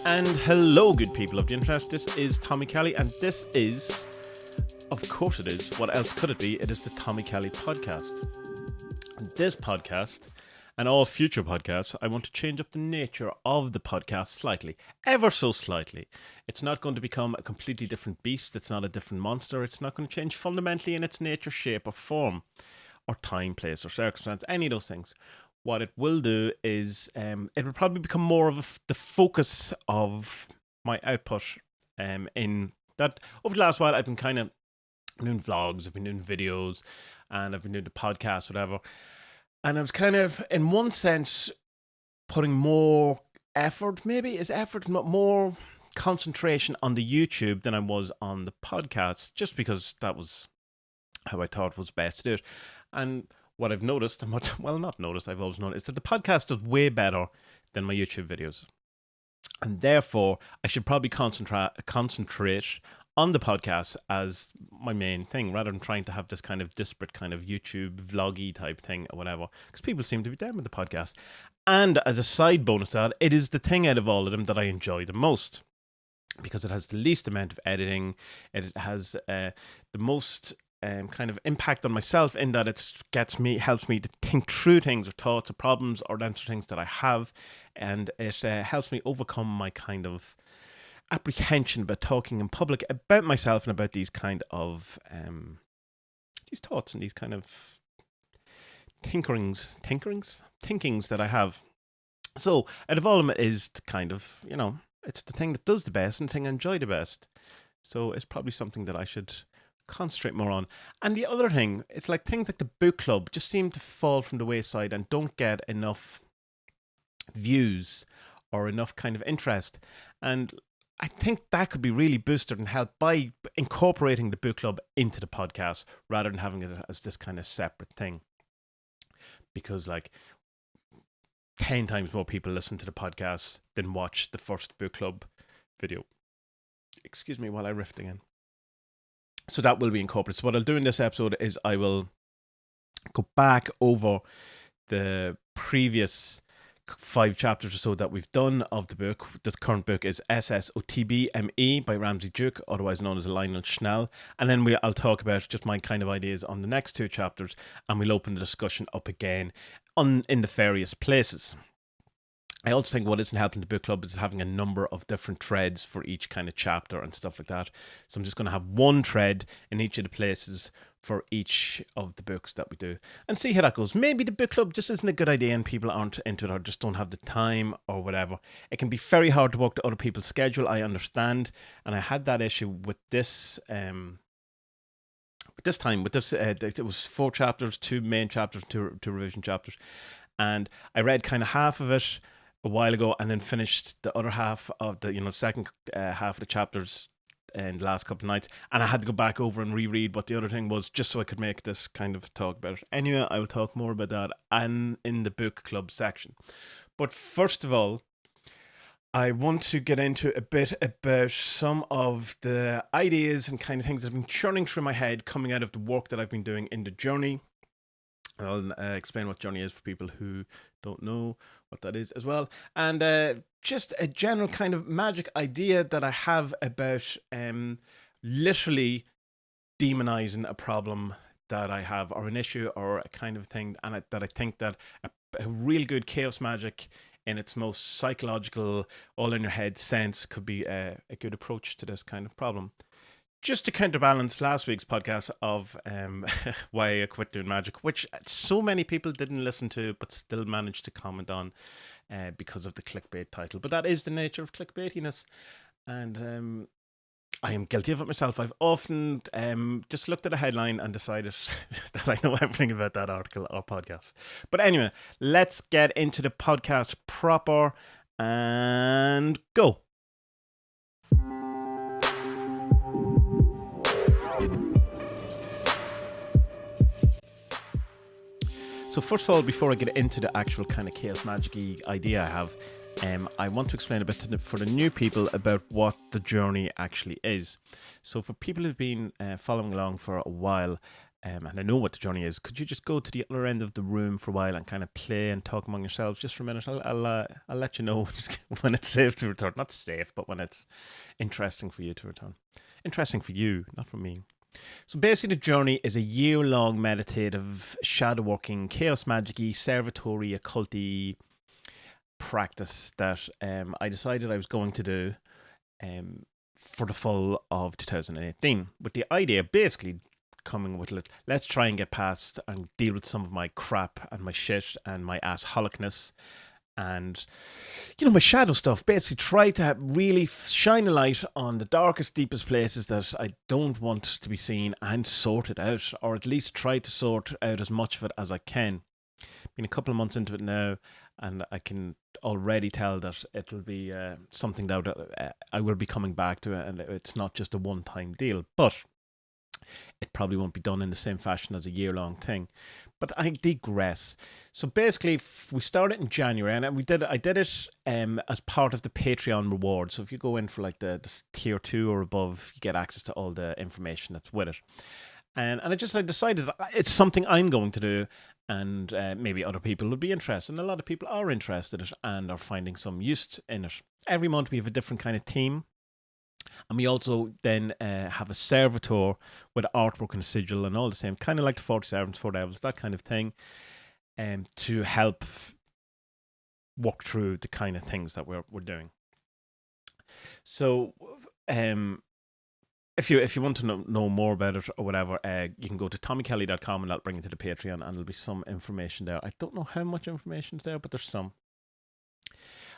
And hello, good people of the internet. This is Tommy Kelly, and this is, of course it is, what else could it be? It is the Tommy Kelly podcast. And this podcast, and all future podcasts, I want to change up the nature of the podcast slightly, ever so slightly. It's not going to become a completely different beast. It's not a different monster. It's not going to change fundamentally in its nature, shape, or form, or time, place, or circumstance, any of those things. What it will do is it will probably become more of the focus of my output in that over the last while I've been kind of doing vlogs, I've been doing videos, and I've been doing the podcast, whatever. And I was kind of, in one sense, putting more effort, more concentration on the YouTube than I was on the podcast, just because that was how I thought was best to do it. And what I've noticed, and not noticed, I've always known, is that the podcast is way better than my YouTube videos. And therefore, I should probably concentrate on the podcast as my main thing, rather than trying to have this kind of disparate kind of YouTube vloggy type thing or whatever, because people seem to be down with the podcast. And as a side bonus to that, it is the thing out of all of them that I enjoy the most, because it has the least amount of editing. It has the most kind of impact on myself, in that it helps me to think through things or thoughts or problems or answer things that I have, and it helps me overcome my kind of apprehension about talking in public about myself and about these kind of these thoughts and these kind of thinkings that I have. So out of all of it is kind of, it's the thing that does the best and the thing I enjoy the best. So it's probably something that I should concentrate more on. And the other thing, it's like things like the book club just seem to fall from the wayside and don't get enough views or enough kind of interest. And I think that could be really boosted and helped by incorporating the book club into the podcast rather than having it as this kind of separate thing. Because 10 times more people listen to the podcast than watch the first book club video. Excuse me while I riff again. So that will be incorporated. So what I'll do in this episode is I will go back over the previous 5 chapters or so that we've done of the book. The current book is SSOTBME by Ramsey Duke, otherwise known as Lionel Schnell. And then I'll talk about just my kind of ideas on the next 2 chapters, and we'll open the discussion up again in the various places. I also think what isn't helping the book club is having a number of different threads for each kind of chapter and stuff like that. So I'm just going to have one thread in each of the places for each of the books that we do and see how that goes. Maybe the book club just isn't a good idea and people aren't into it or just don't have the time or whatever. It can be very hard to work to other people's schedule, I understand. And I had that issue with this it was 4 chapters, 2 main chapters, 2 revision chapters. And I read kind of half of it a while ago and then finished the other half of the second half of the chapters in the last couple of nights, and I had to go back over and reread what the other thing was just so I could make this kind of talk about it. Anyway, I will talk more about that and in the book club section. But first of all, I want to get into a bit about some of the ideas and kind of things that have been churning through my head coming out of the work that I've been doing in the journey. I'll explain what journey is for people who don't know what that is as well. And just a general kind of magic idea that I have about literally demonizing a problem that I have, or an issue, or a kind of thing, and that I think that a real good chaos magic in its most psychological, all in your head sense could be a good approach to this kind of problem. Just to counterbalance last week's podcast of why I quit doing magic, which so many people didn't listen to, but still managed to comment on because of the clickbait title. But that is the nature of clickbaitiness, and I am guilty of it myself. I've often just looked at a headline and decided that I know everything about that article or podcast. But anyway, let's get into the podcast proper and go. So first of all, before I get into the actual kind of chaos magic-y idea I have, I want to explain a bit for the new people about what the journey actually is. So for people who've been following along for a while, and I know what the journey is, could you just go to the other end of the room for a while and kind of play and talk among yourselves just for a minute? I'll let you know when it's safe to return. Not safe, but when it's interesting for you to return. Interesting for you, not for me. So basically, the journey is a year-long meditative, shadow working, chaos magic-y, servitory, occulty practice that I decided I was going to do for the fall of 2018, with the idea basically coming with let's try and get past and deal with some of my crap and my shit and my assholicness and my shadow stuff. Basically try to really shine a light on the darkest, deepest places that I don't want to be seen and sort it out, or at least try to sort out as much of it as I can. Been a couple of months into it now, and I can already tell that it'll be something that I will be coming back to, and it's not just a one-time deal, but it probably won't be done in the same fashion as a year-long thing. But I digress. So basically, we started in January, and I did it as part of the Patreon reward. So if you go in for like the tier 2 or above, you get access to all the information that's with it. And I decided that it's something I'm going to do, and maybe other people would be interested. And a lot of people are interested in it and are finding some use in it. Every month we have a different kind of theme. And we also then have a servitor with artwork and sigil and all the same, kind of like the 40 servants, 4 devils, that kind of thing, to help walk through the kind of things that we're doing. So if you want to know more about it or whatever, you can go to tommykelly.com and that'll bring you to the Patreon, and there'll be some information there. I don't know how much information is there, but there's some.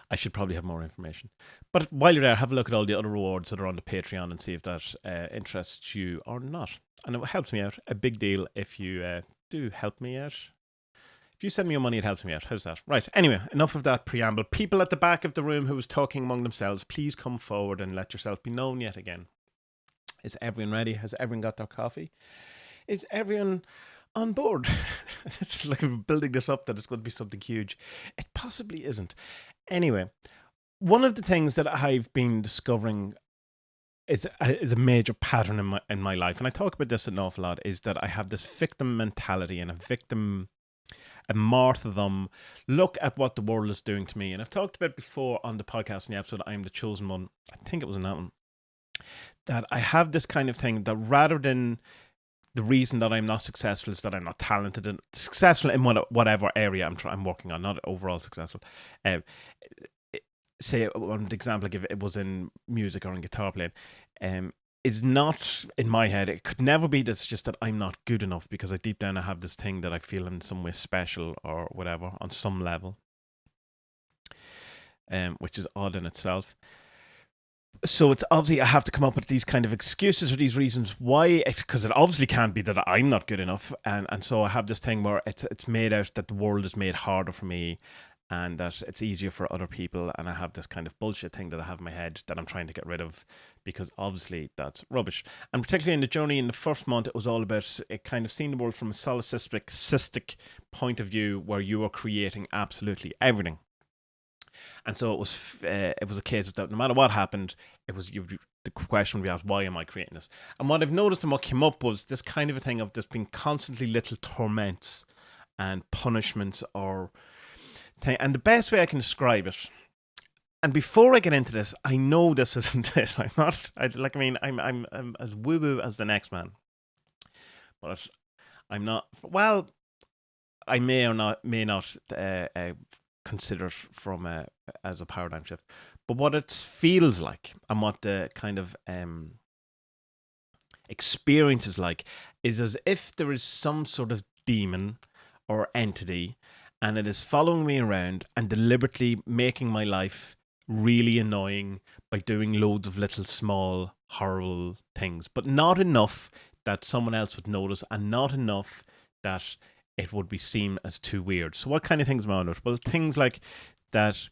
I should probably have more information. But while you're there, have a look at all the other rewards that are on the Patreon and see if that interests you or not. And it helps me out. A big deal if you do help me out. If you send me your money, it helps me out. How's that? Right. Anyway, enough of that preamble. People at the back of the room who was talking among themselves, please come forward and let yourself be known yet again. Is everyone ready? Has everyone got their coffee? Is everyone on board? It's like we're building this up that it's going to be something huge. It possibly isn't. Anyway, one of the things that I've been discovering is a major pattern in my life, and I talk about this an awful lot, is that I have this victim mentality and a martyrdom look at what the world is doing to me. And I've talked about before on the podcast in the episode I'm the Chosen One, I think it was in that one, that I have this kind of thing that rather than the reason that I'm not successful is that I'm not talented and successful in whatever area I'm working on, not overall successful. Say one example I give, it was in music or in guitar playing, is not in my head. It could never be that's just that I'm not good enough, because I deep down I have this thing that I feel in some way special or whatever on some level, which is odd in itself. So it's obviously I have to come up with these kind of excuses or these reasons why, because it obviously can't be that I'm not good enough, and so I have this thing where it's made out that the world is made harder for me and that it's easier for other people, and I have this kind of bullshit thing that I have in my head that I'm trying to get rid of, because obviously that's rubbish. And particularly in the journey in the first month, it was all about it kind of seeing the world from a solipsistic point of view where you are creating absolutely everything. And so it was a case of that no matter what happened, the question would be asked, why am I creating this? And what I've noticed and what came up was this kind of a thing of there's been constantly little torments and punishments or thing. And the best way I can describe it, and before I get into this, I know this isn't it. I'm as woo-woo as the next man, but I'm not. Well, I may not consider it as a paradigm shift, but what it feels like and what the kind of experience is like is as if there is some sort of demon or entity, and it is following me around and deliberately making my life really annoying by doing loads of little small horrible things, but not enough that someone else would notice, and not enough that it would be seen as too weird. So what kind of things am I on it? Well, things like that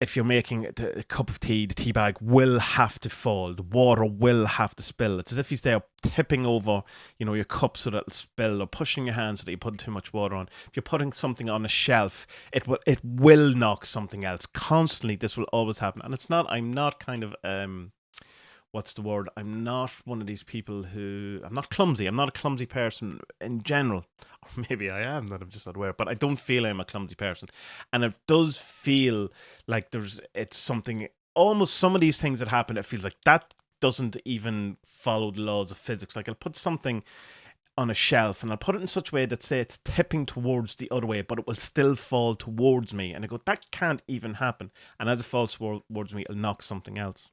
if you're making a cup of tea, the tea bag will have to fall. The water will have to spill. It's as if he's there tipping over, your cup so that it'll spill, or pushing your hand so that you put too much water on. If you're putting something on a shelf, it will knock something else. Constantly, this will always happen. And I'm not kind of, what's the word? I'm not one of these people who, I'm not clumsy. I'm not a clumsy person in general. Or maybe I am, that I'm just not aware. But I don't feel I'm a clumsy person. And it does feel like it's something, almost some of these things that happen, it feels like that doesn't even follow the laws of physics. Like I'll put something on a shelf and I'll put it in such a way that, say, it's tipping towards the other way, but it will still fall towards me. And I go, that can't even happen. And as it falls towards me, it'll knock something else.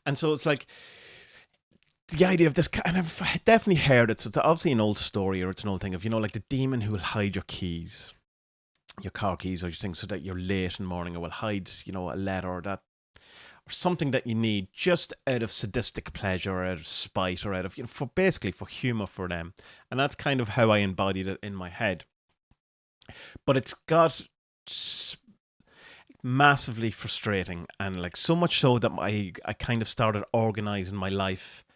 And so it's like the idea of this, and I've definitely heard it. So it's obviously an old story, or it's an old thing of, like the demon who will hide your keys, your car keys or your things, so that you're late in the morning, or will hide, a letter or that, or something that you need just out of sadistic pleasure, or out of spite, or out of, for basically for humor for them. And that's kind of how I embodied it in my head. But it's got massively frustrating, and like so much so that I kind of started organizing my life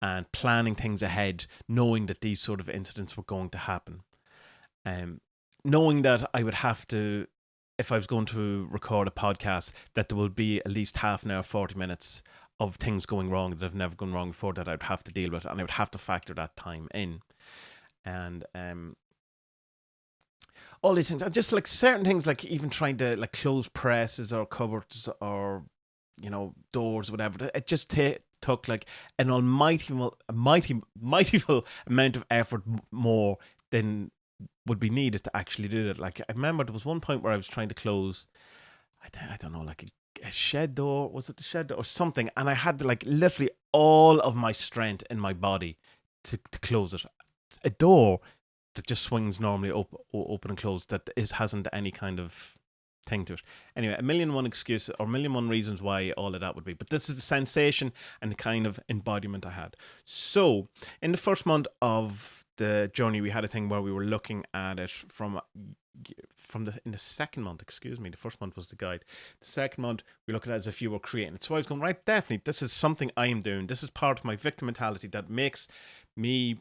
and planning things ahead, knowing that these sort of incidents were going to happen, knowing that I would have to, if I was going to record a podcast, that there will be at least half an hour, 40 minutes of things going wrong that have never gone wrong before, that I'd have to deal with, and I would have to factor that time in. And all these things, and just like certain things, like even trying to like close presses or cupboards or doors, whatever. It just took like an mighty amount of effort more than would be needed to actually do it. Like I remember there was one point where I was trying to close, I don't know, like a shed door. Was it the shed door or something? And I had to like literally all of my strength in my body to close it. A door that just swings normally open and closed, that hasn't any kind of thing to it. Anyway, a million and one excuses or a million and one reasons why all of that would be. But this is the sensation and the kind of embodiment I had. So in the first month of the journey, we had a thing where we were looking at it in the second month, the first month was the guide. The second month, we look at it as if you were creating it. So I was going, right, definitely, this is something I am doing. This is part of my victim mentality that makes me,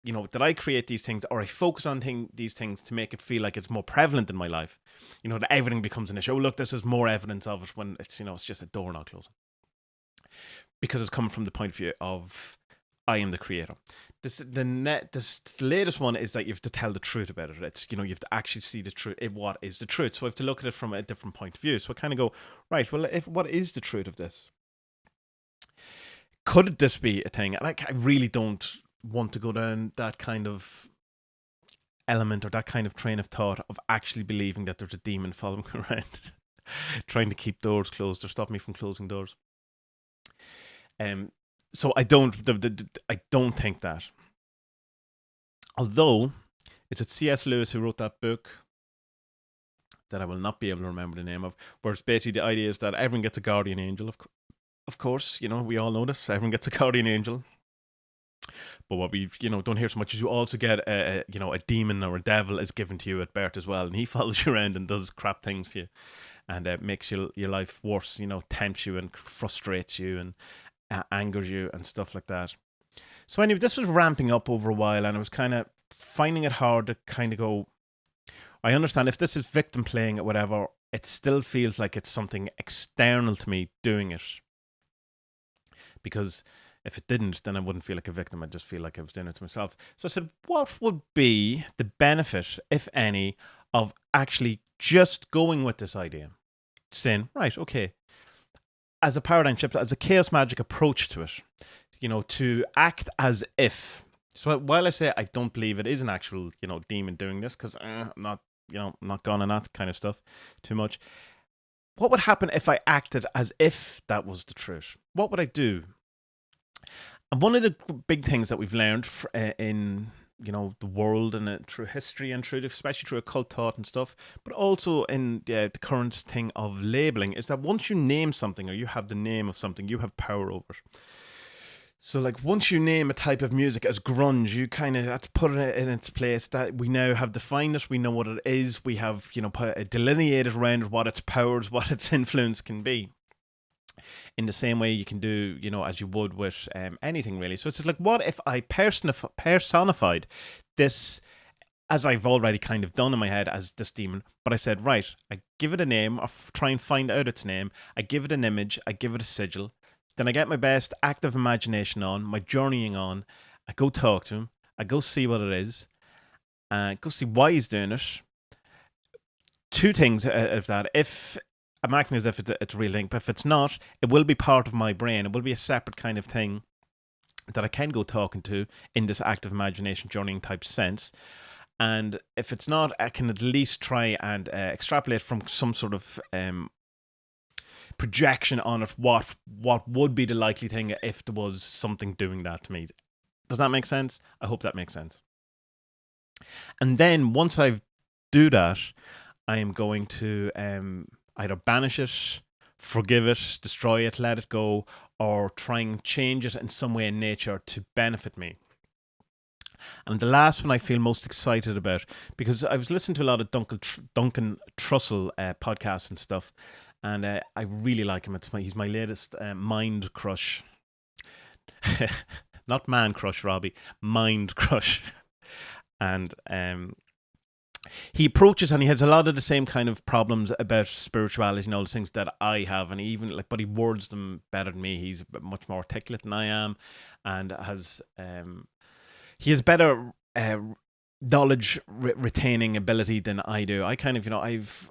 that I create these things, or I focus on these things to make it feel like it's more prevalent in my life. That everything becomes an issue. Oh, look, this is more evidence of it when it's, it's just a door not closing. Because it's coming from the point of view of I am the creator. The latest one is that you have to tell the truth about it. It's, you have to actually see the truth. What is the truth? So I have to look at it from a different point of view. So I kind of go, right, well, what is the truth of this? Could this be a thing? And I really don't want to go down that kind of element or that kind of train of thought of actually believing that there's a demon following me around trying to keep doors closed or stop me from closing doors. So I don't think that. Although it's C.S. Lewis who wrote that book that I will not be able to remember the name of, where it's basically the idea is that everyone gets a guardian angel. Of course, we all know this. Everyone gets a guardian angel. But what we don't hear so much is you also get a demon or a devil is given to you at birth as well, and he follows you around and does crap things to you, and makes your life worse. Tempts you and frustrates you and angers you and stuff like that. So anyway, this was ramping up over a while, and I was kind of finding it hard to kind of go, I understand if this is victim playing it, whatever, it still feels like it's something external to me doing it, because if it didn't, then I wouldn't feel like a victim. I'd just feel like I was doing it to myself. So I said, what would be the benefit, if any, of actually just going with this idea? Saying, right, okay, as a paradigm shift, as a Chaos Magick approach to it, to act as if. So while I say I don't believe it is an actual, demon doing this, because I'm not, not gone on that kind of stuff too much. What would happen if I acted as if that was the truth? What would I do? And one of the big things that we've learned in the world and through history and especially through occult thought and stuff, but also in the current thing of labeling, is that once you name something or you have the name of something, you have power over it. So like once you name a type of music as grunge, you kind of have to put it in its place, that we now have defined it, we know what it is, we have delineated around what its powers, what its influence can be. In the same way you can do, as you would with anything really. So it's like, what if I personified this, as I've already kind of done in my head, as this demon, but I said, right, I give it a name, or try and find out its name, I give it an image, I give it a sigil, Then I get my best active imagination on, my journeying on. I go talk to him. I go see what it is. Go see why he's doing it. Two things of that. If I'm acting as if it's a real thing, but if it's not, it will be part of my brain. It will be a separate kind of thing that I can go talking to in this active imagination journeying type sense. And if it's not, I can at least try and extrapolate from some sort of projection on it what would be the likely thing if there was something doing that to me. Does that make sense? I hope that makes sense. And then once I do that, I am going to either banish it, forgive it, destroy it, let it go, or try and change it in some way in nature to benefit me. And the last one I feel most excited about, because I was listening to a lot of Duncan Trussell podcasts and stuff, and I really like him. He's my latest mind crush. Not man crush, Robbie. Mind crush. And he approaches, and he has a lot of the same kind of problems about spirituality and all the things that I have, and but he words them better than me. He's much more articulate than I am, and he has better knowledge retaining ability than I do. I kind of,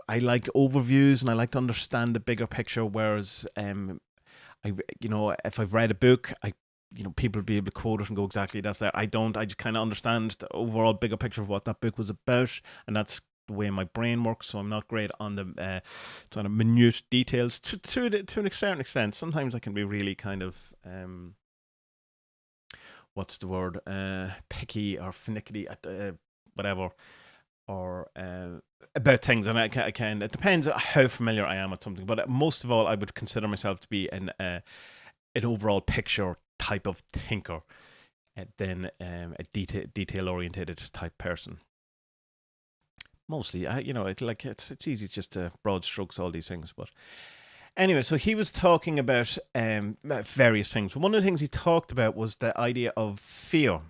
I like overviews and I like to understand the bigger picture. Whereas, if I've read a book, people will be able to quote it and go exactly that's that. I don't. I just kind of understand the overall bigger picture of what that book was about, and that's the way my brain works. So I'm not great on the sort of minute details to an certain extent. Sometimes I can be really kind of what's the word? Picky or finicky at whatever, or about things, and I can. It depends how familiar I am with something, but most of all, I would consider myself to be an overall picture type of thinker than a detail oriented type person. Mostly, it's easy just to broad strokes all these things, but anyway, so he was talking about various things. One of the things he talked about was the idea of fear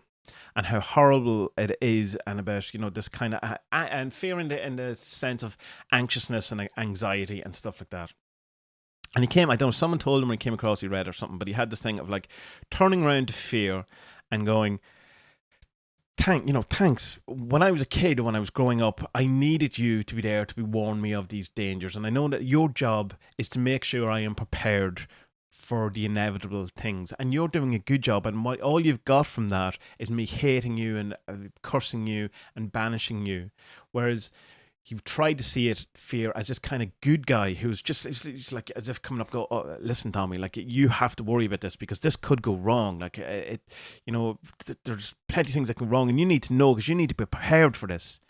and how horrible it is, and about this kind of and fear in the sense of anxiousness and anxiety and stuff like that. And I don't know, someone told him when he came across, he read or something, but he had this thing of like turning around to fear and going, thanks. When I was a kid, when I was growing up, I needed you to be there to warn me of these dangers. And I know that your job is to make sure I am prepared for the inevitable things. And you're doing a good job. And all you've got from that is me hating you and cursing you and banishing you. Whereas you've tried to see fear as this kind of good guy who's it's like as if coming up, go, oh, listen, Tommy, like you have to worry about this because this could go wrong. Like there's plenty of things that go wrong, and you need to know because you need to be prepared for this.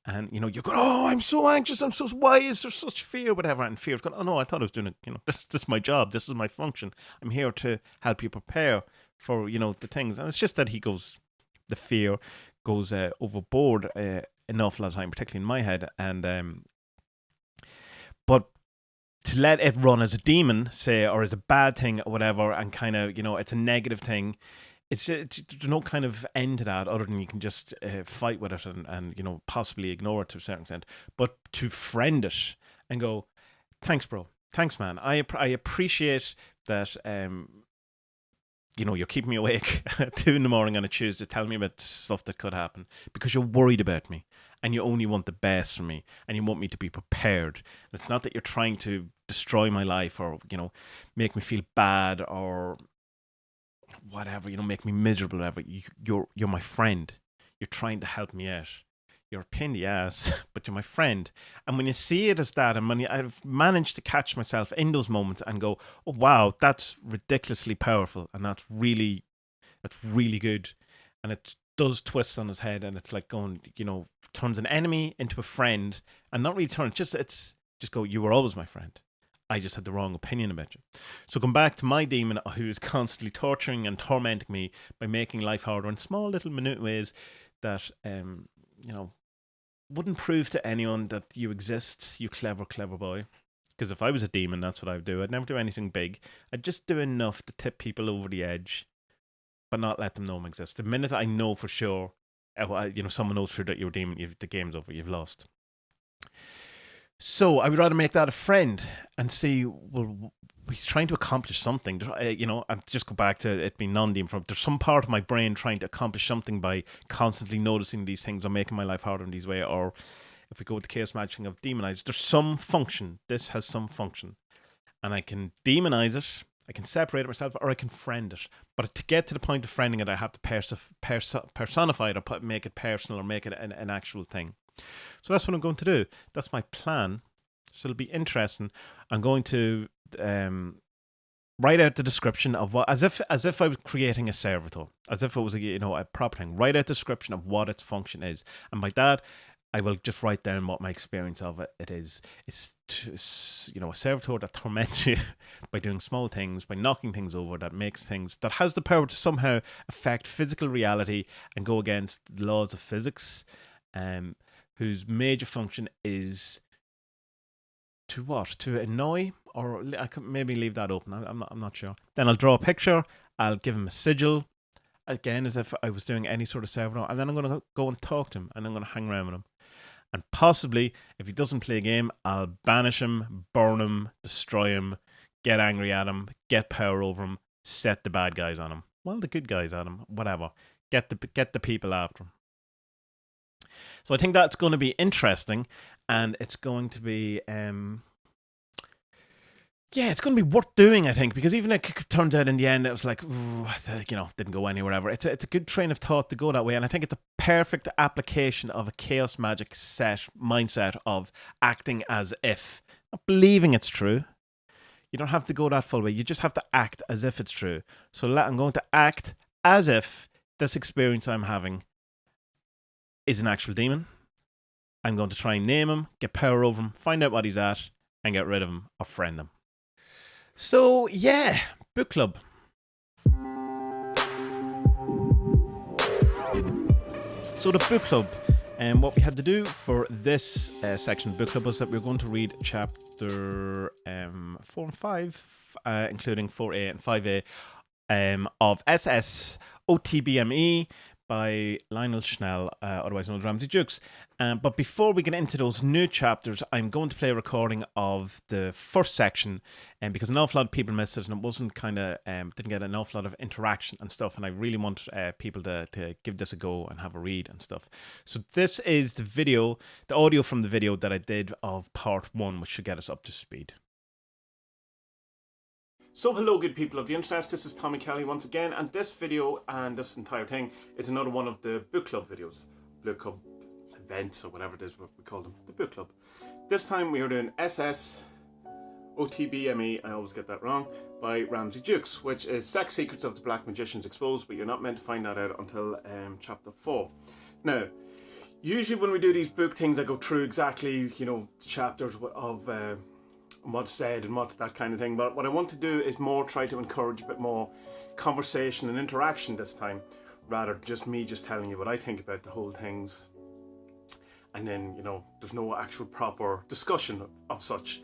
And you're going, oh, I'm so anxious. Why is there such fear, whatever? And fear's going, oh no, I thought I was doing it. This is my job. This is my function. I'm here to help you prepare for the things. And it's just that the fear goes overboard. An awful lot of time, particularly in my head, and but to let it run as a demon, say, or as a bad thing or whatever, and kind of it's a negative thing. There's no kind of end to that other than you can just fight with it and possibly ignore it to a certain extent. But to friend it and go, thanks, bro, thanks, man. I appreciate that. You're keeping me awake at 2 a.m. on a Tuesday, telling me about stuff that could happen because you're worried about me and you only want the best for me and you want me to be prepared. And it's not that you're trying to destroy my life or, make me feel bad or whatever, make me miserable or whatever. You're my friend. You're trying to help me out. You're a pain in the ass, but you're my friend. And when you see it as that, and when I've managed to catch myself in those moments and go, oh wow, that's ridiculously powerful, and that's really good, and it does twist on his head, and it's like going, turns an enemy into a friend, and not really turn, just go, you were always my friend. I just had the wrong opinion about you. So come back to my demon who is constantly torturing and tormenting me by making life harder in small little minute ways that wouldn't prove to anyone that you exist, you clever boy. Because if I was a demon, that's what I would do. I'd never do anything big. I'd just do enough to tip people over the edge, but not let them know I exist. The minute I know for sure, someone knows for sure that you're a demon, the game's over, you've lost. So I would rather make that a friend and see, well, he's trying to accomplish something. And just go back to it being non-demon. There's some part of my brain trying to accomplish something by constantly noticing these things or making my life harder in these ways. Or if we go with the Chaos Magick of Demonize, there's some function. This has some function. And I can demonize it, I can separate it myself, or I can friend it. But to get to the point of friending it, I have to personify it or make it personal or make it an actual thing. So that's what I'm going to do. That's my plan. So it'll be interesting. I'm going to write out the description of what, as if I was creating a servitor, as if it was a proper thing. Write out the description of what its function is, and by that, I will just write down what my experience of it is. It's a servitor that torments you by doing small things, by knocking things over, that makes things, that has the power to somehow affect physical reality and go against the laws of physics, whose major function is to what? To annoy, or I could maybe leave that open. I'm not sure. Then I'll draw a picture. I'll give him a sigil, again as if I was doing any sort of servitor, and then I'm going to go and talk to him, and I'm going to hang around with him. And possibly, if he doesn't play a game, I'll banish him, burn him, destroy him, get angry at him, get power over him, set the bad guys on him. Well, the good guys on him, whatever. Get the people after him. So I think that's going to be interesting, and it's going to be it's going to be worth doing, I think, because even if it turns out in the end it was like, didn't go anywhere ever. It's a good train of thought to go that way, and I think it's a perfect application of a Chaos Magick mindset of acting as if, not believing it's true. You don't have to go that full way. You just have to act as if it's true. So I'm going to act as if this experience I'm having is an actual demon. I'm going to try and name him, get power over him, find out what he's at, and get rid of him or friend him. So, yeah, book club. So the book club, and what we had to do for this section of book club was that we were going to read chapter 4 and 5, including 4A and 5A of SS OTBME by Lionel Schnell, otherwise known as Ramsey Jukes. But before we get into those new chapters, I'm going to play a recording of the first section, because an awful lot of people missed it, and it wasn't didn't get an awful lot of interaction and stuff, and I really want people to give this a go and have a read and stuff. So this is the audio from the video that I did of part 1, which should get us up to speed. So hello good people of the internet, this is Tommy Kelly once again, and this video and this entire thing is another one of the book club videos, book club events or whatever it is what we call them, the book club. This time we are doing SS OTBME, I always get that wrong, by Ramsey Jukes, which is Sex Secrets of the Black Magicians Exposed, but you're not meant to find that out until chapter 4. Now, usually when we do these book things I go through exactly, chapters of what's said and what's that kind of thing, but what I want to do is more try to encourage a bit more conversation and interaction this time, rather just me just telling you what I think about the whole things, and then there's no actual proper discussion of such,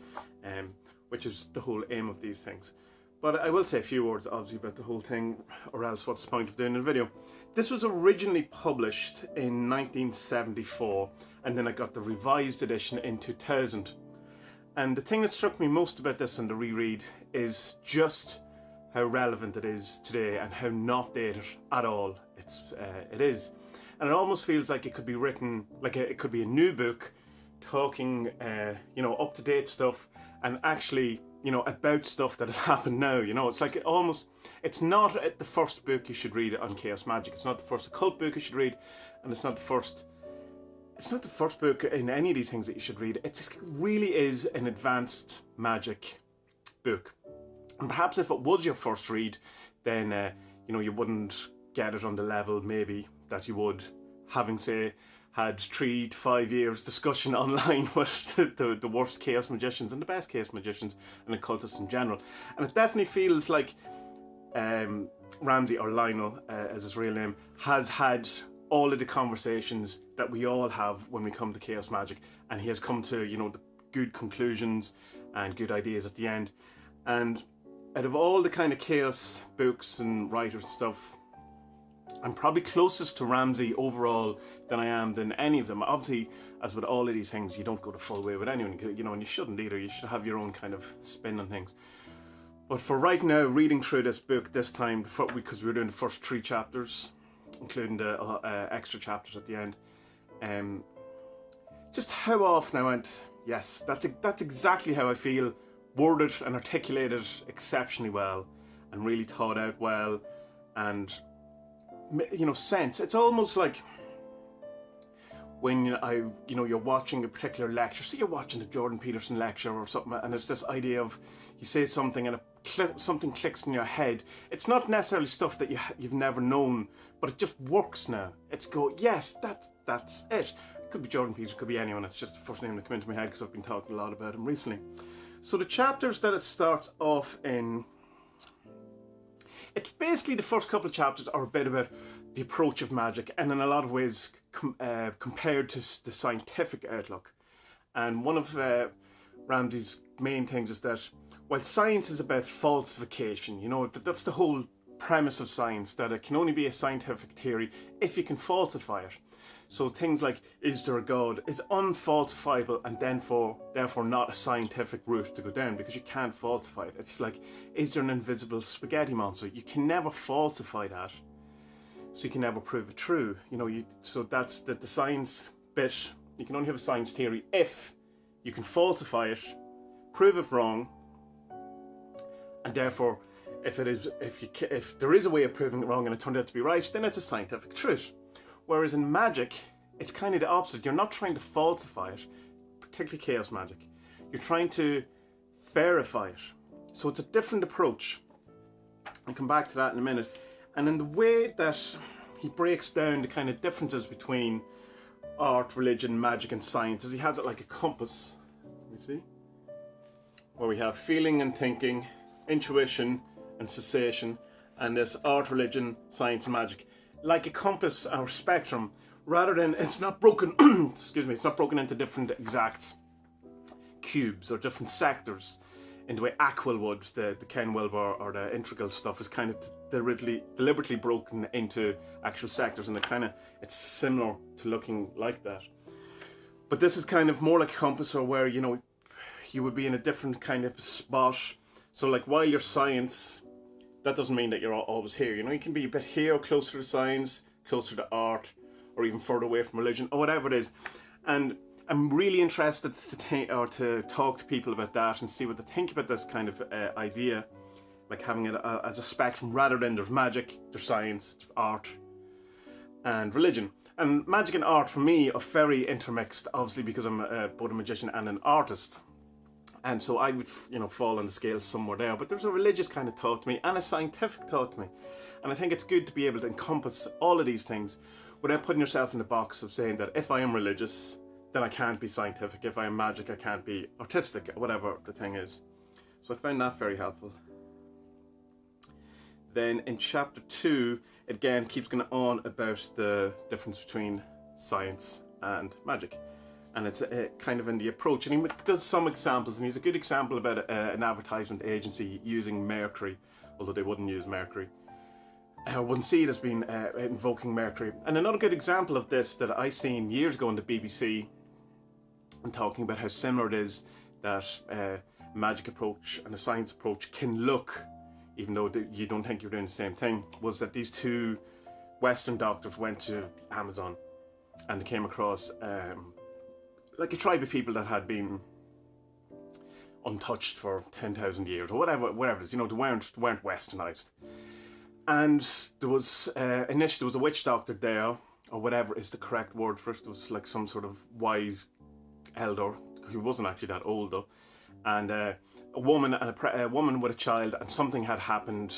which is the whole aim of these things. But I will say a few words obviously about the whole thing, or else what's the point of doing a video. This was originally published in 1974, and then I got the revised edition in 2000. And the thing that struck me most about this and the reread is just how relevant it is today and how not dated at all it is. And it almost feels like it could be written, like it could be a new book talking, up-to-date stuff, and actually, about stuff that has happened now. It's like it's not the first book you should read on Chaos Magick. It's not the first occult book you should read, and it's not the first book in any of these things that you should read. It really is an advanced magic book. And perhaps if it was your first read, then you wouldn't get it on the level maybe that you would, having had 3 to 5 years discussion online with the worst Chaos Magicians and the best Chaos Magicians and occultists in general. And it definitely feels like Ramsey, or Lionel as his real name, has had all of the conversations that we all have when we come to Chaos Magick, and he has come to the good conclusions and good ideas at the end. And out of all the kind of chaos books and writers and stuff, I'm probably closest to Ramsey overall than any of them. Obviously, as with all of these things, you don't go the full way with anyone, and you shouldn't either. You should have your own kind of spin on things. But for right now, reading through this book this time, because we were doing the first 3 chapters, including the extra chapters at the end, just how often I went, yes, that's exactly how I feel, worded and articulated exceptionally well, and really thought out well, and sense. It's almost like when you're watching a particular lecture. Say you're watching a Jordan Peterson lecture or something, and it's this idea of he says something and something clicks in your head. It's not necessarily stuff that you've never known, but it just works now. It's yes, that's it. It could be Jordan Peterson, could be anyone. It's just the first name that came into my head because I've been talking a lot about him recently. So the chapters that it starts off in, it's basically the first couple of chapters are a bit about the approach of magic, and in a lot of ways compared to the scientific outlook. And one of Ramsey's main things is that while science is about falsification, that's the whole premise of science, that it can only be a scientific theory if you can falsify it. So things like, is there a God, is unfalsifiable, and therefore not a scientific route to go down, because you can't falsify it. It's like, is there an invisible spaghetti monster? You can never falsify that, so you can never prove it true. So that's the science bit. You can only have a science theory if you can falsify it, prove it wrong, and therefore, if there is a way of proving it wrong and it turned out to be right, then it's a scientific truth. Whereas in magic, it's kind of the opposite. You're not trying to falsify it, particularly chaos magic. You're trying to verify it. So it's a different approach. I'll come back to that in a minute. And in the way that he breaks down the kind of differences between art, religion, magic, and science, is he has it like a compass. Let me see. Where we have feeling and thinking, intuition and cessation, and this art, religion, science, and magic. Like a compass or spectrum, rather than, it's not broken, it's not broken into different exact cubes or different sectors in the way Aquil would, the Ken Wilber or the integral stuff is kind of deliberately broken into actual sectors, and it's similar to looking like that. But this is kind of more like a compass, or where, you would be in a different kind of spot. So like while you're science, that doesn't mean that you're always here. You can be a bit here, closer to science, closer to art, or even further away from religion, or whatever it is. And I'm really interested to talk to people about that and see what they think about this kind of idea, like having it as a spectrum, rather than there's magic, there's science, there's art, and religion. And magic and art for me are very intermixed, obviously, because I'm both a magician and an artist. And so I would, fall on the scale somewhere there. But there's a religious kind of thought to me and a scientific thought to me. And I think it's good to be able to encompass all of these things without putting yourself in the box of saying that if I am religious, then I can't be scientific. If I am magic, I can't be artistic, whatever the thing is. So I found that very helpful. Then in chapter 2, it again keeps going on about the difference between science and magic. And it's kind of in the approach. And he does some examples, and he's a good example about an advertisement agency using mercury, although they wouldn't use mercury. I wouldn't see it as being invoking mercury. And another good example of this that I seen years ago on the BBC, and talking about how similar it is that a magic approach and a science approach can look, even though you don't think you're doing the same thing, was that these 2 Western doctors went to Amazon and they came across like a tribe of people that had been untouched for 10,000 years or whatever it is. They weren't westernized. And there was initially there was a witch doctor there, or whatever is the correct word for it. There was like some sort of wise elder who wasn't actually that old though, and a woman and a woman with a child, and something had happened.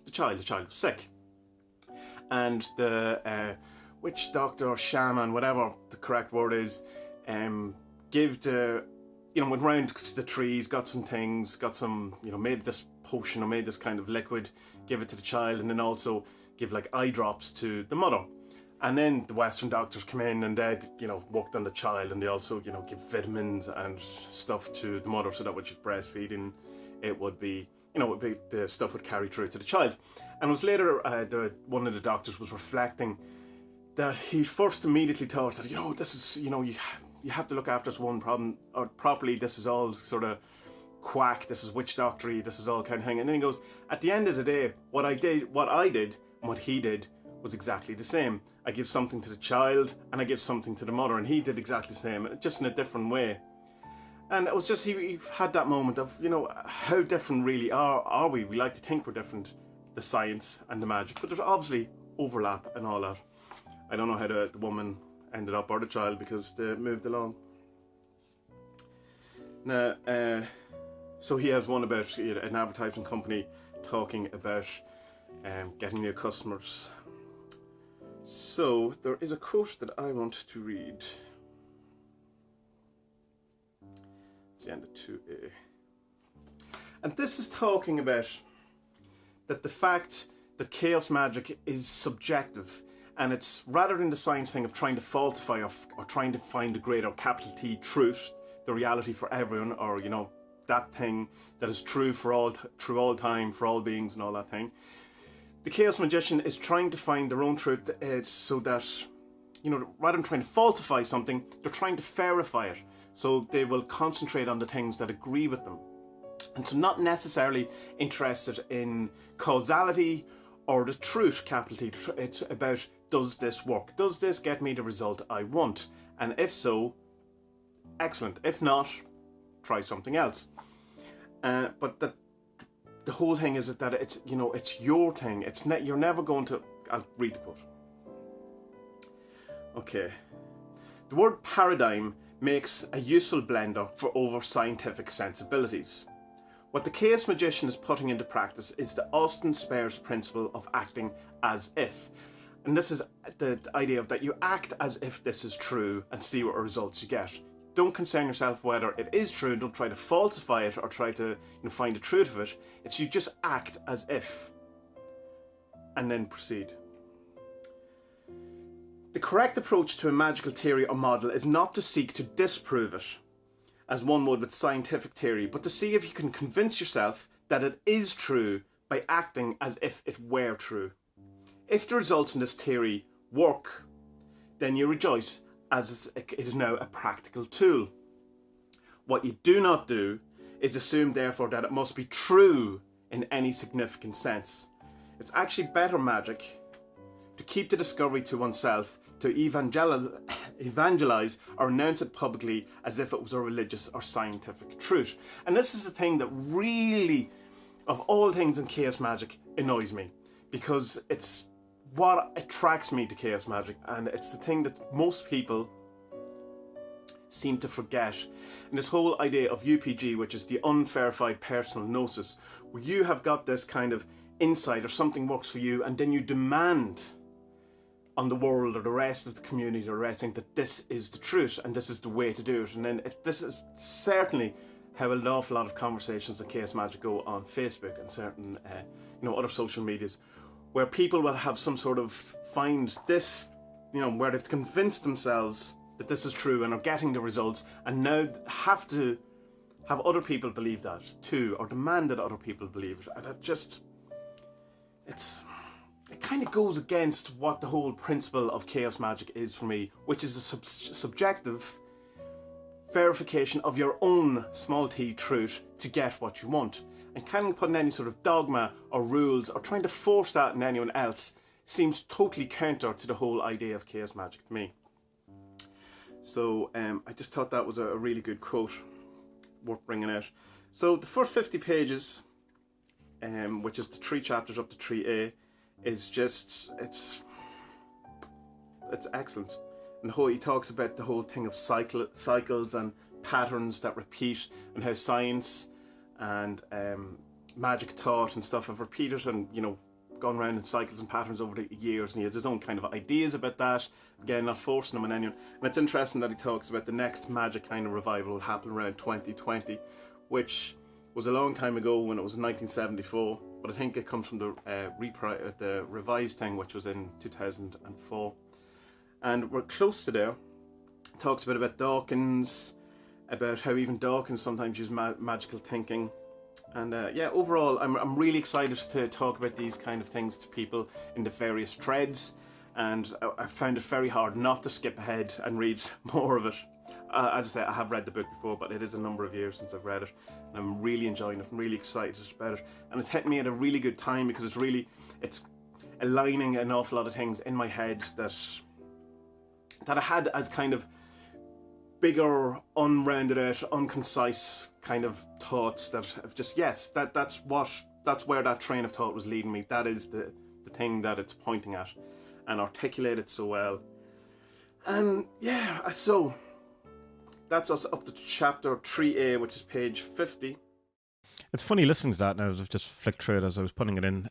The child was sick, and the witch doctor or shaman, whatever the correct word is, went round to the trees, got some things, made this potion or made this kind of liquid, give it to the child, and then also give like eye drops to the mother. And then the Western doctors come in and they, worked on the child, and they also, give vitamins and stuff to the mother so that when she's breastfeeding, it would be, the stuff would carry through to the child. And it was later, one of the doctors was reflecting that he first immediately thought that, this is, you have to look after this one problem, or properly, this is all sort of quack, this is witch doctory, this is all kind of thing. And then he goes, at the end of the day, what I did and what he did was exactly the same. I give something to the child and I give something to the mother, and he did exactly the same, just in a different way. And it was just, he had that moment of, you know, how different really are we? We like to think we're different, the science and the magic, but there's obviously overlap and all that. I don't know how the woman ended up, or the child, because they moved along. Now, so he has one about an advertising company talking about getting new customers. So there is a quote that I want to read. It's the end of 2A. And this is talking about that the fact that chaos magic is subjective, and it's rather than the science thing of trying to falsify or trying to find the greater capital T truth, the reality for everyone, or, you know, that thing that is true for all, through all time, for all beings and all that thing. The chaos magician is trying to find their own truth, so that, you know, rather than trying to falsify something, they're trying to verify it. So they will concentrate on the things that agree with them. And so not necessarily interested in causality or the truth, capital T. It's about, does this work? Does this get me the result I want? And if so, excellent. If not, try something else. But the whole thing is that it's, you know, it's your thing. It's you're never going to. I'll read the quote. Okay. The word paradigm makes a useful blender for over scientific sensibilities. What the chaos magician is putting into practice is the Austin Spares principle of acting as if. And this is the idea of that you act as if this is true and see what results you get. Don't concern yourself whether it is true, and don't try to falsify it or try to, you know, find the truth of it. It's you just act as if and then proceed. The correct approach to a magical theory or model is not to seek to disprove it, as one would with scientific theory, but to see if you can convince yourself that it is true by acting as if it were true. If the results in this theory work, then you rejoice, as it is now a practical tool. What you do not do is assume, therefore, that it must be true in any significant sense. It's actually better magic to keep the discovery to oneself, to evangelize or announce it publicly as if it was a religious or scientific truth. And this is the thing that really, of all things in chaos magic, annoys me, because it's what attracts me to chaos magic, and it's the thing that most people seem to forget. And this whole idea of UPG, which is the unverified personal gnosis, where you have got this kind of insight or something works for you, and then you demand on the world or the rest of the community or rest that this is the truth and this is the way to do it. And then this is certainly how an awful lot of conversations in chaos magic go on Facebook and certain other social medias, where people will have some sort of find this, where they've convinced themselves that this is true and are getting the results, and now have to have other people believe that too, or demand that other people believe it. And it kind of goes against what the whole principle of chaos magic is for me, which is a subjective verification of your own small t truth to get what you want. And kind of putting any sort of dogma or rules or trying to force that in anyone else seems totally counter to the whole idea of chaos magic to me. So I just thought that was a really good quote, worth bringing out. So the first 50 pages, which is the 3 chapters up to 3A, is just, it's excellent. And he talks about the whole thing of cycles and patterns that repeat, and how science and magic thought and stuff have repeated and gone around in cycles and patterns over the years, and he has his own kind of ideas about that, again not forcing them on anyone. And it's interesting that he talks about the next magic kind of revival will happen around 2020, which was a long time ago when it was in 1974, but I think it comes from the revised thing, which was in 2004. And we're close to there. It talks a bit about Dawkins, about how even Dawkins sometimes use magical thinking. And overall, I'm really excited to talk about these kind of things to people in the various threads. And I found it very hard not to skip ahead and read more of it. as I say, I have read the book before, but it is a number of years since I've read it, and I'm really enjoying it. I'm really excited about it, and it's hit me at a really good time because it's aligning an awful lot of things in my head that I had as kind of bigger, unrounded out, unconcise kind of thoughts that have just, yes, that's where that train of thought was leading me. That is the thing that it's pointing at, and articulated so well. And yeah, so that's us up to chapter 3A, which is page 50. It's funny listening to that now as I've just flicked through it as I was putting it in.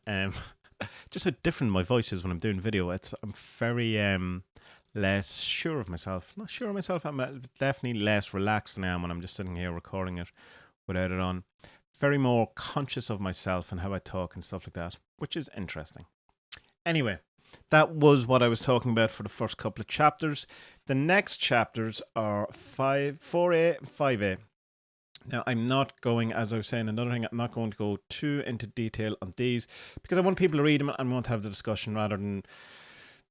Just how different my voice is when I'm doing video. I'm very less sure of myself. Not sure of myself. I'm definitely less relaxed than I am when I'm just sitting here recording it without it on. Very more conscious of myself and how I talk and stuff like that, which is interesting. Anyway, that was what I was talking about for the first couple of chapters. The next chapters are 4A and 5A. Now, I'm not going, as I was saying, another thing, I'm not going to go too into detail on these because I want people to read them and I want to have the discussion rather than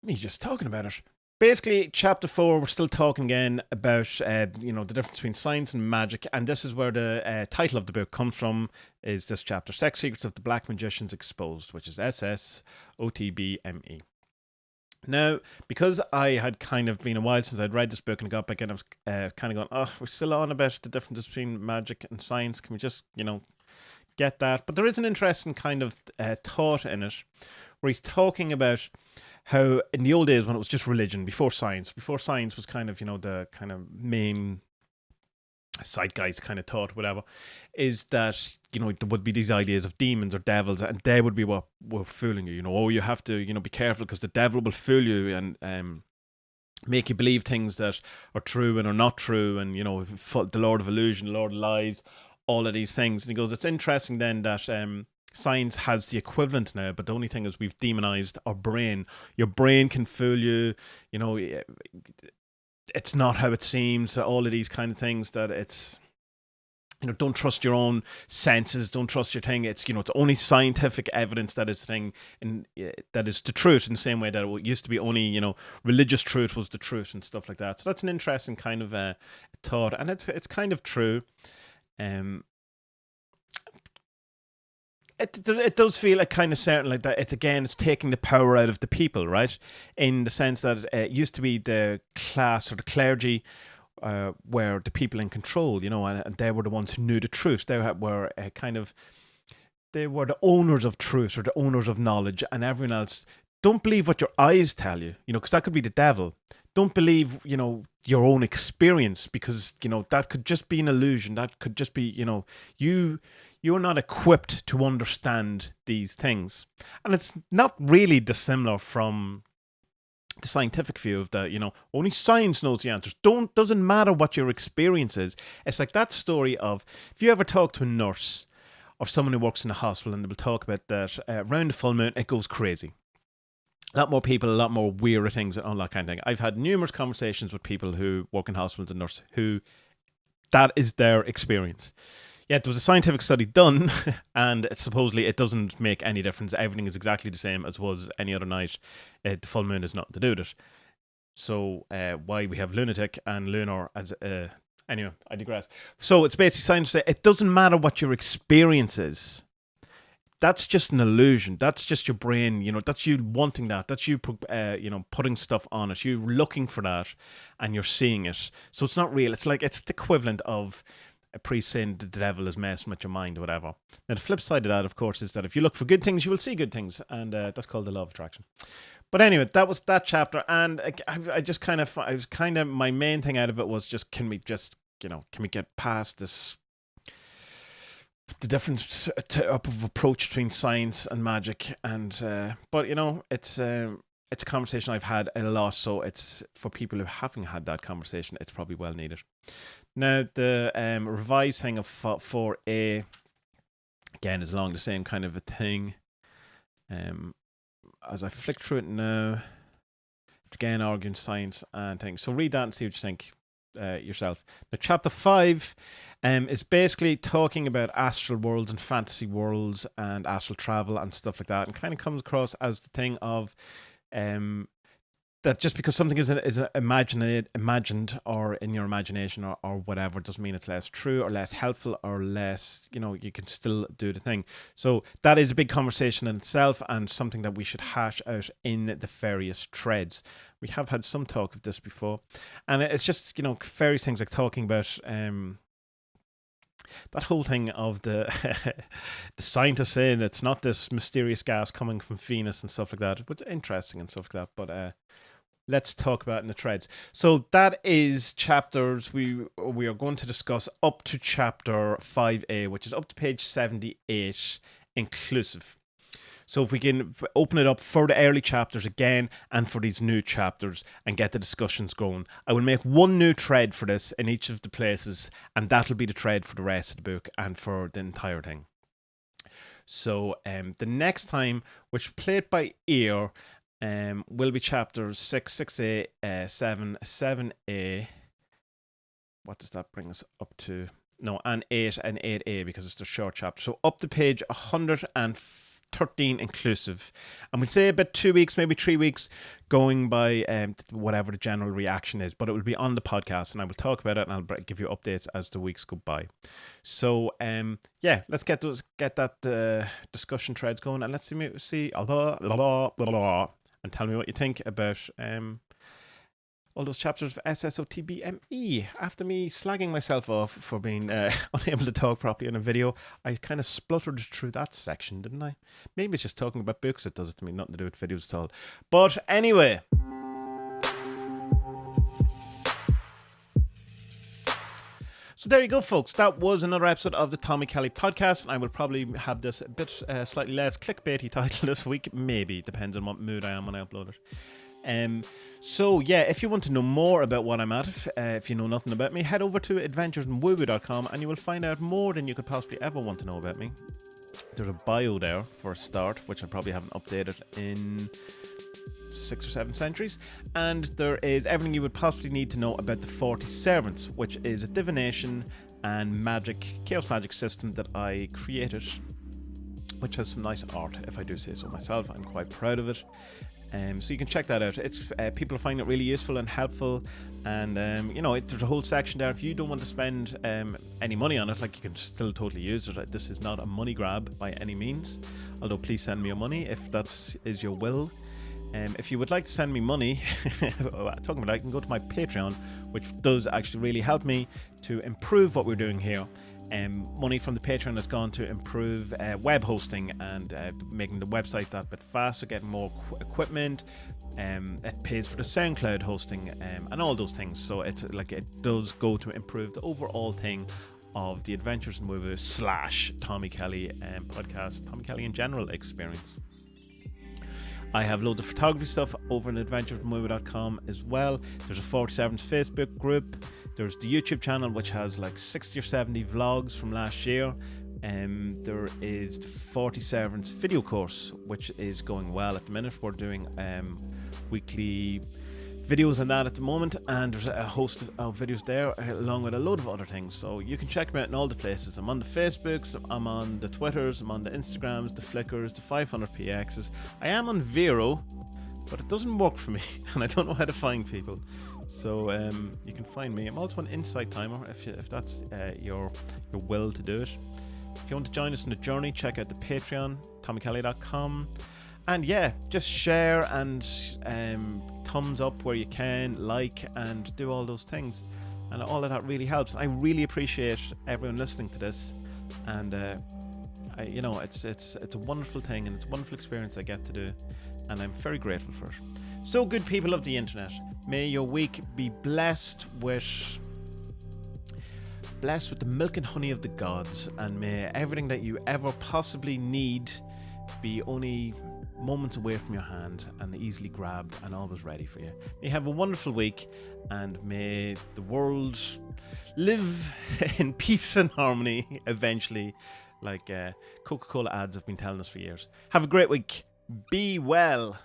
me just talking about it. Basically, chapter 4, we're still talking again about, the difference between science and magic, and this is where the title of the book comes from, is this chapter, Sex Secrets of the Black Magicians Exposed, which is SSOTBME. Now, because I had kind of been a while since I'd read this book and got back in, I was kind of going, we're still on about the difference between magic and science. Can we just, get that? But there is an interesting kind of thought in it where he's talking about how in the old days when it was just religion, before science was kind of, the kind of main zeitgeist kind of thought, whatever, is that, there would be these ideas of demons or devils, and they would be what were fooling you. You have to, be careful because the devil will fool you and make you believe things that are true and are not true, and, the Lord of Illusion, the Lord of Lies, all of these things. And he goes, it's interesting then that science has the equivalent now, but the only thing is we've demonized our brain. Your brain can fool you, it's not how it seems, all of these kind of things that it's, don't trust your own senses, don't trust your thing. It's, it's only scientific evidence that is the thing, and that is the truth, in the same way that it used to be only, religious truth was the truth and stuff like that. So that's an interesting kind of thought, and it's kind of true. It does feel like kind of certain like that. It's taking the power out of the people, right? In the sense that it used to be the class or the clergy were the people in control, and they were the ones who knew the truth. They were they were the owners of truth or the owners of knowledge, and everyone else. Don't believe what your eyes tell you, because that could be the devil. Don't believe, your own experience, because, that could just be an illusion. That could just be, you're not equipped to understand these things. And it's not really dissimilar from the scientific view of that, only science knows the answers. Doesn't matter what your experience is. It's like that story of, if you ever talk to a nurse or someone who works in a hospital, and they will talk about that around the full moon, it goes crazy. A lot more people, a lot more weirder things and all that kind of thing. I've had numerous conversations with people who work in hospitals and nurses who that is their experience. Yeah, there was a scientific study done, and supposedly it doesn't make any difference. Everything is exactly the same as was any other night. The full moon has nothing to do with it. So why we have lunatic and lunar as anyway, I digress. So it's basically science say it doesn't matter what your experience is. That's just an illusion. That's just your brain, that's you wanting that. That's you, putting stuff on it. You're looking for that and you're seeing it. So it's not real. It's like, it's the equivalent of a priest saying the devil is messing with your mind or whatever. Now, the flip side of that, of course, is that if you look for good things, you will see good things. And that's called the law of attraction. But anyway, that was that chapter. And my main thing out of it was just, can we get past this, the difference of approach between science and magic, and but it's a conversation I've had a lot, so it's for people who haven't had that conversation, it's probably well needed. Now the revised thing of 4A again is along the same kind of a thing. As I flick through it now, it's again arguing science and things, so read that and see what you think yourself. Now chapter 5 is basically talking about astral worlds and fantasy worlds and astral travel and stuff like that, and kind of comes across as the thing of that just because something is imagined or in your imagination or whatever doesn't mean it's less true or less helpful or less, you can still do the thing. So that is a big conversation in itself and something that we should hash out in the various threads. We have had some talk of this before, and it's just, various things like talking about that whole thing of the the scientists saying it's not this mysterious gas coming from Venus and stuff like that, but interesting and stuff like that. But let's talk about it in the threads. So that is chapters we are going to discuss up to chapter 5A, which is up to page 78 inclusive. So if we can open it up for the early chapters again and for these new chapters and get the discussions going. I will make one new thread for this in each of the places, and that'll be the thread for the rest of the book and for the entire thing. So the next time, which played by ear, will be chapters 6, 6A, 7, 7A. What does that bring us up to? No, and 8 and 8A, because it's the short chapter. So up to page 113 inclusive. And we'll say about 2 weeks, maybe 3 weeks, going by whatever the general reaction is. But it will be on the podcast, and I will talk about it, and I'll give you updates as the weeks go by. So let's get that discussion threads going, and let's see blah, blah, blah, blah, and tell me what you think about all those chapters of SSOTBME. After me slagging myself off for being unable to talk properly in a video, I kind of spluttered through that section, didn't I? Maybe it's just talking about books that does it to me, nothing to do with videos at all. But anyway, so there you go, folks. That was another episode of the Tommy Kelly podcast. I will probably have this a bit slightly less clickbaity title this week. Maybe. Depends on what mood I am when I upload it. So yeah, if you want to know more about what I'm at, if you know nothing about me, head over to adventuresinwoowoo.com and you will find out more than you could possibly ever want to know about me. There's a bio there for a start, which I probably haven't updated in 6 or 7 centuries, and there is everything you would possibly need to know about the 40 Servants, which is a divination and chaos magic system that I created, which has some nice art, if I do say so myself. I'm quite proud of it. So you can check that out. It's people are finding it really useful and helpful, and there's a whole section there. If you don't want to spend any money on it, like, you can still totally use it. This is not a money grab by any means, although please send me your money if that is your will. If you would like to send me money, talking about that, you can go to my Patreon, which does actually really help me to improve what we're doing here. Money from the Patreon has gone to improve web hosting and making the website that bit faster, getting more equipment. It pays for the SoundCloud hosting and all those things. So it's like it does go to improve the overall thing of the Adventures in Woo Tommy Kelly podcast, Tommy Kelly in general experience. I have loads of photography stuff over on adventuresinwoowoo.com as well. There's a 40 Servants Facebook group. There's the YouTube channel, which has like 60 or 70 vlogs from last year. There is the 40 Servants video course, which is going well at the minute. We're doing weekly videos on that at the moment, and there's a host of videos there along with a load of other things, so you can check them out in all the places. I'm on the Facebooks, I'm on the Twitters, I'm on the Instagrams, the Flickrs, the 500px's. I am on Vero, but it doesn't work for me and I don't know how to find people, so you can find me. I'm also on Insight Timer if that's your will to do it. If you want to join us in the journey, check out the Patreon, tommykelly.com. And yeah, just share and thumbs up where you can, like, and do all those things, and all of that really helps. I really appreciate everyone listening to this, and it's a wonderful thing, and it's a wonderful experience I get to do, and I'm very grateful for it. So, good people of the internet, may your week be blessed with the milk and honey of the gods, and may everything that you ever possibly need be only moments away from your hand and easily grabbed and always ready for you. May you have a wonderful week, and may the world live in peace and harmony eventually, like Coca-Cola ads have been telling us for years. Have a great week. Be well.